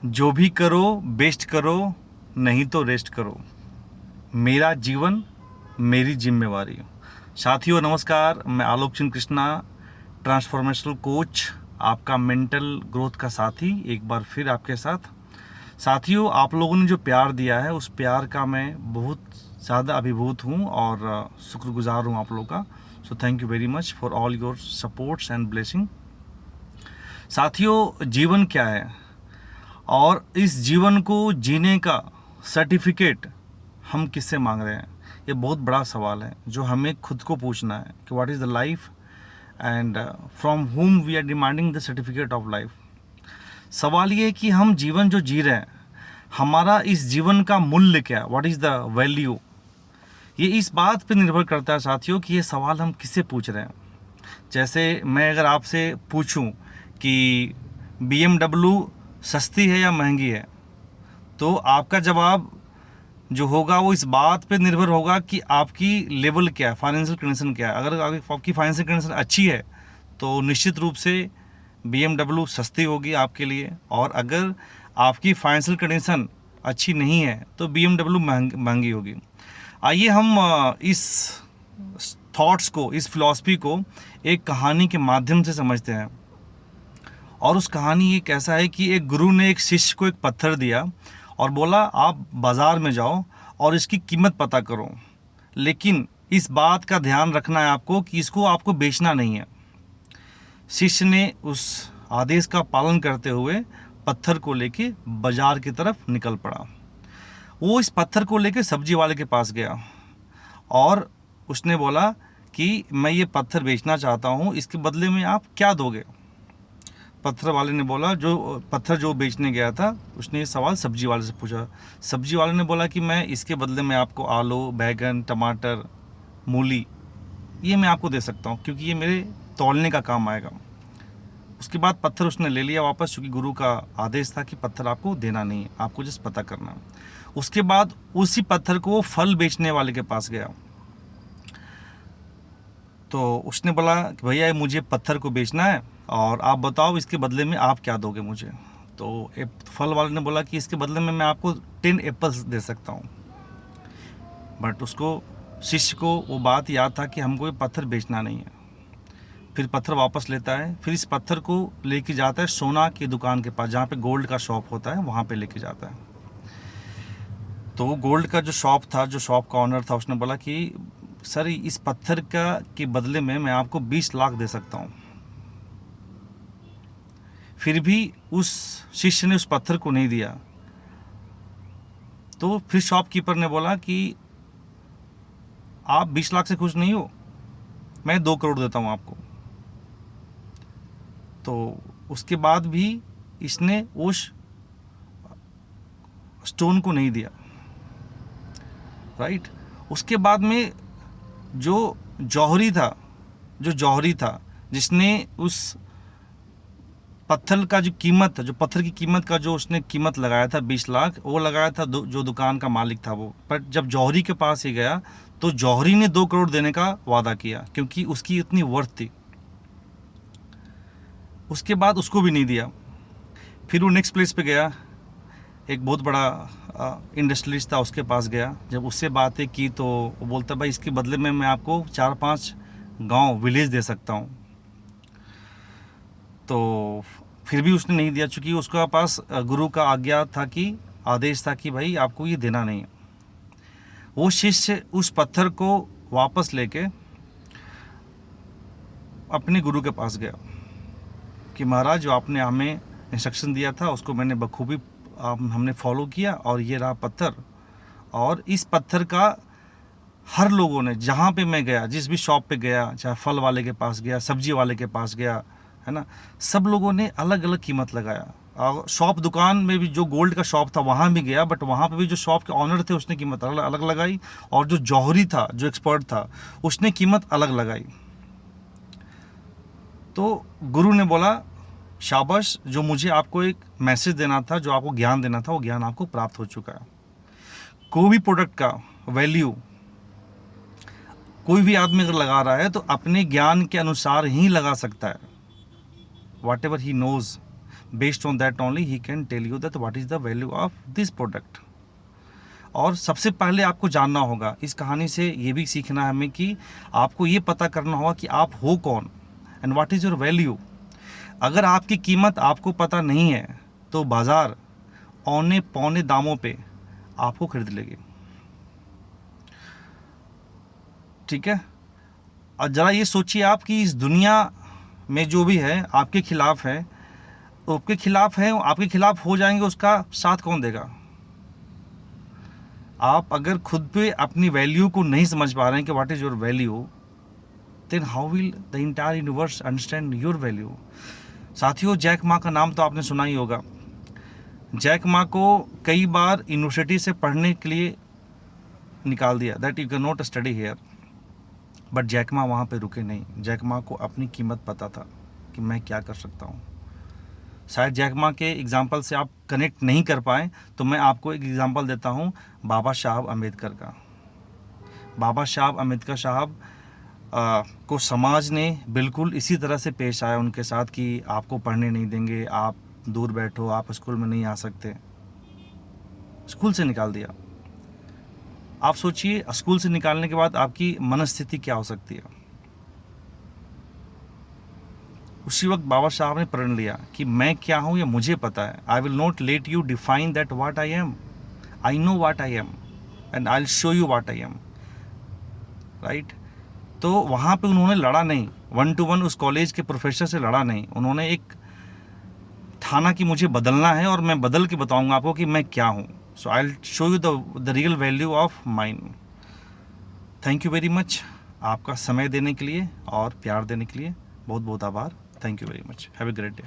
जो भी करो बेस्ट करो, नहीं तो रेस्ट करो। मेरा जीवन मेरी जिम्मेवारी। साथियों नमस्कार, मैं आलोक चंद्र कृष्णा, ट्रांसफॉर्मेशनल कोच, आपका मेंटल ग्रोथ का साथी, एक बार फिर आपके साथ। साथियों, आप लोगों ने जो प्यार दिया है उस प्यार का मैं बहुत ज़्यादा अभिभूत हूँ और शुक्रगुजार हूँ आप लोगों का। So thank you very much for all your supports and blessing. साथियों, जीवन क्या है और इस जीवन को जीने का सर्टिफिकेट हम किससे मांग रहे हैं, ये बहुत बड़ा सवाल है जो हमें खुद को पूछना है कि what is the life and from whom we are demanding the certificate of life. सवाल ये है कि हम जीवन जो जी रहे हैं, हमारा इस जीवन का मूल्य क्या, व्हाट इज़ द वैल्यू। ये इस बात पे निर्भर करता है साथियों कि ये सवाल हम किससे पूछ रहे हैं। जैसे मैं अगर आपसे पूछूं कि BMW सस्ती है या महंगी है, तो आपका जवाब जो होगा वो इस बात पे निर्भर होगा कि आपकी लेवल क्या है, फाइनेंशियल कंडीशन क्या है। अगर आपकी फाइनेंशियल कंडीशन अच्छी है तो निश्चित रूप से BMW सस्ती होगी आपके लिए, और अगर आपकी फाइनेंशियल कंडीशन अच्छी नहीं है तो BMW महंगी होगी। आइए हम इस थॉट्स को, इस फिलॉसफी को एक कहानी के माध्यम से समझते हैं। और उस कहानी ये कैसा है कि एक गुरु ने एक शिष्य को एक पत्थर दिया और बोला आप बाज़ार में जाओ और इसकी कीमत पता करो, लेकिन इस बात का ध्यान रखना है आपको कि इसको आपको बेचना नहीं है। शिष्य ने उस आदेश का पालन करते हुए पत्थर को लेके बाजार की तरफ निकल पड़ा। वो इस पत्थर को लेके सब्जी वाले के पास गया और उसने बोला कि मैं ये पत्थर बेचना चाहता हूँ, इसके बदले में आप क्या दोगे। पत्थर वाले ने बोला, जो पत्थर जो बेचने गया था उसने ये सवाल सब्जी वाले से पूछा। सब्जी वाले ने बोला कि मैं इसके बदले में आपको आलू, बैगन, टमाटर, मूली ये मैं आपको दे सकता हूँ क्योंकि ये मेरे तौलने का काम आएगा। उसके बाद पत्थर उसने ले लिया वापस, क्योंकि गुरु का आदेश था कि पत्थर आपको देना नहीं है, आपको जस्ट पता करना है। उसके बाद उसी पत्थर को वो फल बेचने वाले के पास गया। तो उसने बोला कि भैया मुझे पत्थर को बेचना है और आप बताओ इसके बदले में आप क्या दोगे मुझे। तो फल वाले ने बोला कि इसके बदले में मैं आपको 10 एप्पल्स दे सकता हूँ। बट उसको, शिष्य को वो बात याद था कि हमको ये पत्थर बेचना नहीं है। फिर पत्थर वापस लेता है, फिर इस पत्थर को लेके जाता है सोना की दुकान के पास, जहाँ पे गोल्ड का शॉप होता है, वहाँ पे लेके जाता है। तो वो गोल्ड का जो शॉप था, जो शॉप का ऑनर था, उसने बोला कि सर इस पत्थर का के बदले में मैं आपको 20 लाख दे सकता हूँ। फिर भी उस शिष्य ने उस पत्थर को नहीं दिया। तो फिर शॉपकीपर ने बोला कि आप 20 लाख से खुश नहीं हो, मैं 2 करोड़ देता हूँ आपको। तो उसके बाद भी इसने उस स्टोन को नहीं दिया, राइट। उसके बाद में जो जौहरी था, जिसने उस पत्थर का जो कीमत, जो पत्थर की कीमत का जो उसने कीमत लगाया था 20 लाख, वो लगाया था जो दुकान का मालिक था वो। पर जब जौहरी के पास ही गया तो जौहरी ने 2 करोड़ देने का वादा किया क्योंकि उसकी इतनी वर्थ थी। उसके बाद उसको भी नहीं दिया। फिर वो नेक्स्ट प्लेस पे गया, एक बहुत बड़ा इंडस्ट्रियलिस्ट था, उसके पास गया। जब उससे बातें की तो वो बोलता भाई इसके बदले में मैं आपको 4-5 गांव, विलेज दे सकता हूँ। तो फिर भी उसने नहीं दिया, चूँकि उसके पास गुरु का आज्ञा था कि, आदेश था कि भाई आपको ये देना नहीं है। वो शिष्य उस पत्थर को वापस लेके अपने गुरु के पास गया कि महाराज जो आपने हमें इंस्ट्रक्शन दिया था उसको मैंने बखूबी हमने फॉलो किया, और ये रहा पत्थर। और इस पत्थर का हर लोगों ने, जहाँ पे मैं गया, जिस भी शॉप पे गया, चाहे फल वाले के पास गया, सब्जी वाले के पास गया, है ना, सब लोगों ने अलग अलग कीमत लगाया। और शॉप, दुकान में भी जो गोल्ड का शॉप था वहाँ भी गया, बट वहाँ पे भी जो शॉप के ऑनर थे उसने कीमत अलग अलग लगाई, और जो जौहरी था, जो एक्सपर्ट था, उसने कीमत अलग लगाई। तो गुरु ने बोला शाबाश, जो मुझे आपको एक मैसेज देना था, जो आपको ज्ञान देना था, वो ज्ञान आपको प्राप्त हो चुका है। कोई भी प्रोडक्ट का वैल्यू कोई भी आदमी अगर लगा रहा है तो अपने ज्ञान के अनुसार ही लगा सकता है, whatever he knows. Based on that only he can tell you that what is the value of this product. और सबसे पहले आपको जानना होगा, इस कहानी से ये भी सीखना है हमें कि आपको ये पता करना होगा कि आप हो कौन and what is your value. अगर आपकी कीमत आपको पता नहीं है तो बाज़ार औने पौने दामों पे आपको खरीद लेगी, ठीक है। और ज़रा ये सोचिए आप कि इस दुनिया में जो भी है आपके खिलाफ है, आपके खिलाफ है, आपके खिलाफ हो जाएंगे, उसका साथ कौन देगा? आप अगर खुद पे अपनी वैल्यू को नहीं समझ पा रहे हैं कि what is your value, then how will the entire universe understand your value. साथियों, जैक मा का नाम तो आपने सुना ही होगा। जैक मा को कई बार यूनिवर्सिटी से पढ़ने के लिए निकाल दिया, that you can not study here, but Jack Ma वहाँ पे रुके नहीं। जैक मा को अपनी कीमत पता था कि मैं क्या कर सकता हूँ। शायद जैक मा के एग्जाम्पल से आप कनेक्ट नहीं कर पाए, तो मैं आपको एक एग्जाम्पल देता हूँ बाबा साहब अम्बेडकर का। बाबा साहब अम्बेडकर साहब को समाज ने बिल्कुल इसी तरह से पेश आया उनके साथ कि आपको पढ़ने नहीं देंगे, आप दूर बैठो, आप स्कूल में नहीं आ सकते, स्कूल से निकाल दिया। आप सोचिए, स्कूल से निकालने के बाद आपकी मनस्थिति क्या हो सकती है। उसी वक्त बाबा साहब ने प्रण लिया कि मैं क्या हूँ ये मुझे पता है। I will not let you define that what I am, I know what I am and I will show you what I am, right. तो वहाँ पे उन्होंने लड़ा नहीं, 1 to 1 उस कॉलेज के प्रोफेसर से लड़ा नहीं, उन्होंने एक ठाना कि मुझे बदलना है और मैं बदल के बताऊँगा आपको कि मैं क्या हूँ। So I will show you the real value of mind. Thank you very much आपका समय देने के लिए और प्यार देने के लिए, बहुत बहुत आभार। Thank you very much. Have a great day.